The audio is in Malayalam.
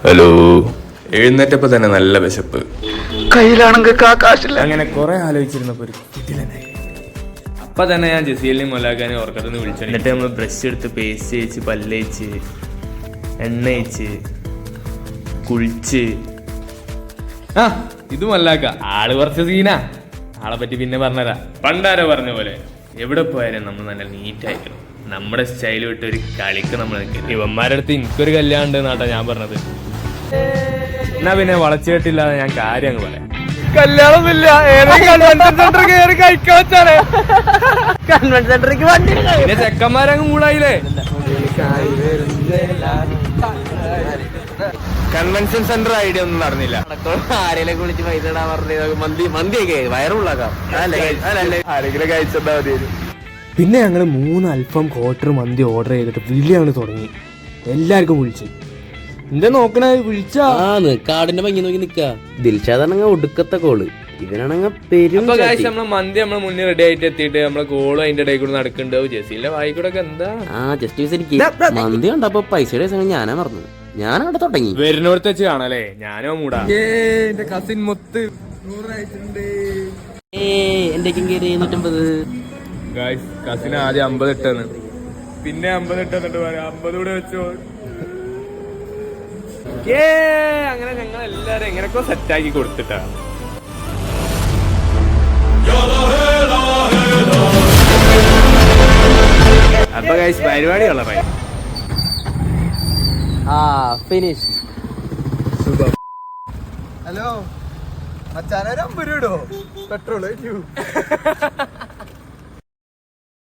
ഹലോ. എഴുന്നേറ്റപ്പോ തന്നെ നല്ല വിശപ്പ്, കയ്യിലാണെങ്കിൽ കാശില്ല. അങ്ങനെ കുറെ ആലോചിച്ചിരുന്നപ്പോ അപ്പൊ തന്നെ ഞാൻ ജസീലിനെയും മൊലാക്കാനെയും ഓർക്കത്തുനിന്ന് വിളിച്ചു. എന്നിട്ട് നമ്മൾ ബ്രഷ് എടുത്ത് പേസ്റ്റ് തേച്ച് പല്ലേച്ച് എണ്ണ തേച്ച് കുളിച്ച്. ആ ഇത് മൊല്ലാക്ക ആള് കുറച്ച് സീനാ. ആളെ പറ്റി പിന്നെ പറഞ്ഞതാ. പണ്ടാരോ പറഞ്ഞ പോലെ എവിടെ പോയാലും നമ്മൾ നല്ല നീറ്റായിരിക്കണം. നമ്മുടെ സ്റ്റൈൽ വിട്ട് ഒരു കളിക്ക് നമ്മൾ നിൽക്കില്ല. ഇവന്മാരുടെ അടുത്ത് എനിക്കൊരു കല്യാണം ഉണ്ട് എന്നാട്ടാ ഞാൻ പറഞ്ഞത്. എന്നാ പിന്നെ വളച്ചുകെട്ടില്ലാതെ ഞാൻ കാര്യം അങ്ങ് പറയാം. കല്യാണമൊന്നുമില്ല, കൺവെൻഷൻ സെന്റർ കയറി കഴിക്കാൻ വെച്ചാണ്. കൺവെൻഷൻ സെന്ററിക്ക് വണ്ടി പിന്നെ ചെക്കന്മാരങ്ങ് മൂടായില്ലേ. കൺവെൻഷൻ സെന്റർ ഐഡിയ ഒന്നും നടന്നില്ല. ആരെങ്കിലും വിളിച്ച് പൈസ ഇടാൻ പറഞ്ഞു. മന്തിയൊക്കെ വയറുള്ളാക്കാം. ആരെങ്കിലും കഴിച്ചിട്ടാ മതി. പിന്നെ ഞങ്ങൾ 3 അൽഫാം ക്വാർട്ടർ മന്തി ഓർഡർ ചെയ്തിട്ട് വിളിയാണ് തുടങ്ങി. എല്ലാവർക്കും വിളിച്ച് എന്താ നോക്കണ വിളിച്ചാ കാടിന്റെ ഭംഗി നോക്കി നിക്ക. ദിൽഷാദാണെങ്കിൽ ഒടുക്കത്തെ കോള്, ഇവനാണെങ്കിൽ പെരും. നമ്മളെ മന്തി നമ്മളെ മുന്നേ റെഡി ആയിട്ട് എത്തിയിട്ട് നമ്മളെ കോളും അതിന്റെ ഇടയിൽ കൂടെ നടക്കണ്ടാവും. ജെസിന്റെ വായിക്കൂടെ എന്താ ജസ്റ്റ് മന്തി കണ്ടപ്പോ പൈസയുടെ ദിവസം ഞാനാ മറന്നു. ഞാൻ അവിടെ തുടങ്ങി വരുന്നോടത്ത് വെച്ച് കാണാല്ലേ. ഞാനോ മൂടാ എന്റെ കസിൻ മൊത്ത് എന്റെ കയറി 150. കസിന് ആദ്യം 50 ഇട്ടെന്ന്, പിന്നെ 50 ഇട്ടെന്നിട്ട് പറയാം 50 കൂടെ വെച്ചോ. അങ്ങനെ ഞങ്ങൾ എല്ലാരും എങ്ങനെയൊക്കെ സെറ്റാക്കി കൊടുത്തിട്ടാ. അപ്പൊ ഗൈസ് പരിപാടി ഉള്ളതായി. ഫിനിഷ്. ഹലോ മച്ചാനൊരു 50 രൂപ പെട്രോള്